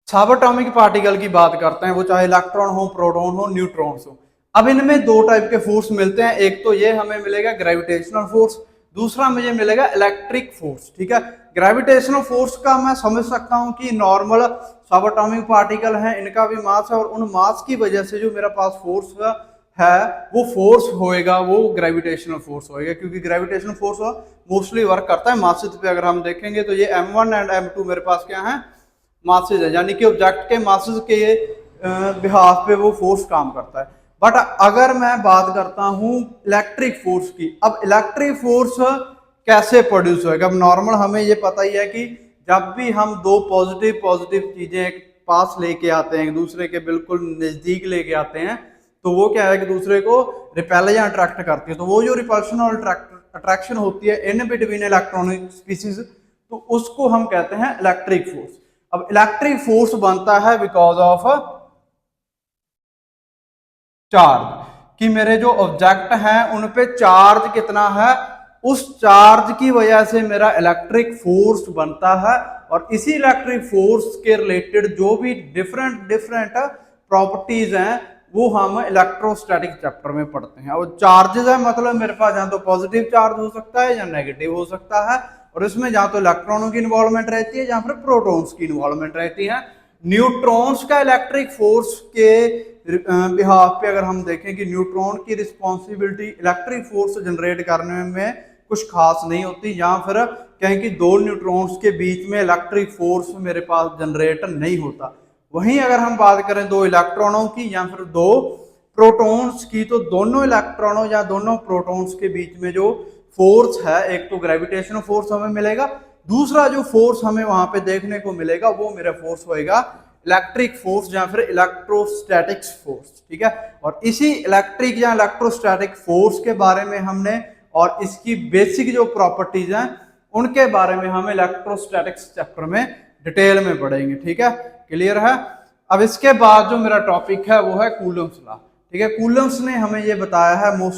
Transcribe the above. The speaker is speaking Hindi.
सबएटॉमिक पार्टिकल की बात करते हैं, वो चाहे इलेक्ट्रॉन हो, प्रोटॉन हो, न्यूट्रॉन्स हो। अब इनमें दो टाइप के फोर्स मिलते हैं, एक तो ये हमें मिलेगा ग्रेविटेशनल फोर्स, दूसरा मुझे मिलेगा इलेक्ट्रिक फोर्स। ठीक है, ग्रेविटेशनल फोर्स का मैं समझ सकता हूं कि नॉर्मल सबएटॉमिक पार्टिकल हैं, इनका भी मास है और उन मास की वजह से जो मेरा पास फोर्स है वो फोर्स होएगा, वो ग्रेविटेशनल फोर्स होएगा, क्योंकि ग्रेविटेशनल फोर्स मोस्टली वर्क करता है मासेस पे। अगर हम देखेंगे तो ये m1 एंड m2 मेरे पास क्या है, मासेज है, यानी कि ऑब्जेक्ट के मासेज के बिहाफ पे वो फोर्स काम करता है। बट अगर मैं बात करता हूं इलेक्ट्रिक फोर्स की, अब इलेक्ट्रिक फोर्स कैसे प्रोड्यूस होएगा। अब नॉर्मल हमें ये पता ही है कि जब भी हम दो पॉजिटिव पॉजिटिव चीजें एक पास लेके आते हैं, एक दूसरे के बिल्कुल नजदीक लेके आते हैं, तो वो क्या है कि दूसरे को रिपेल या अट्रैक्ट करती है। तो वो जो रिपल्शन और अट्रैक्शन होती है इन बिटवीन इलेक्ट्रॉनिक स्पीसीज, तो उसको हम कहते हैं इलेक्ट्रिक फोर्स। अब इलेक्ट्रिक फोर्स बनता है बिकॉज ऑफ चार्ज, कि मेरे जो ऑब्जेक्ट हैं उन पे चार्ज कितना है, उस चार्ज की वजह से मेरा इलेक्ट्रिक फोर्स बनता है। और इसी इलेक्ट्रिक फोर्स के रिलेटेड जो भी डिफरेंट डिफरेंट प्रॉपर्टीज हैं वो हम इलेक्ट्रोस्टैटिक चैप्टर में पढ़ते हैं। और चार्जेस है मतलब मेरे पास या तो पॉजिटिव चार्ज हो सकता है या नेगेटिव हो सकता है, और इसमें जहां तो इलेक्ट्रॉनों की इन्वॉल्वमेंट रहती है जहां फिर प्रोटॉन्स की इन्वॉल्वमेंट रहती है। न्यूट्रॉन्स का इलेक्ट्रिक फोर्स के बिहाफ पे अगर हम देखें कि न्यूट्रॉन की रिस्पॉन्सिबिलिटी इलेक्ट्रिक फोर्स जनरेट करने में कुछ खास नहीं होती, या फिर कहें कि दो न्यूट्रॉन्स के बीच में इलेक्ट्रिक फोर्स मेरे पास जनरेट नहीं होता। वहीं अगर हम बात करें दो इलेक्ट्रॉनों की या फिर दो प्रोटॉन्स की, तो दोनों इलेक्ट्रॉनों या दोनों प्रोटॉन्स के बीच में जो फोर्स है, एक तो ग्रेविटेशनल फोर्स हमें मिलेगा, दूसरा जो फोर्स हमें वहां पे देखने को मिलेगा वो मेरा फोर्स होएगा इलेक्ट्रिक फोर्स या फिर इलेक्ट्रोस्टैटिक्स फोर्स। ठीक है, और इसी इलेक्ट्रिक या इलेक्ट्रोस्टैटिक फोर्स के बारे में हमने और इसकी बेसिक जो प्रॉपर्टीज हैं उनके बारे में हम इलेक्ट्रोस्टैटिक्स चैप्टर में डिटेल में पढ़ेंगे। ठीक है, क्लियर है। अब इसके बाद जो मेरा टॉपिक है वो है कूलम्स लॉ। ठीक है, कूलम्स ने हमें ये बताया है मोस्टली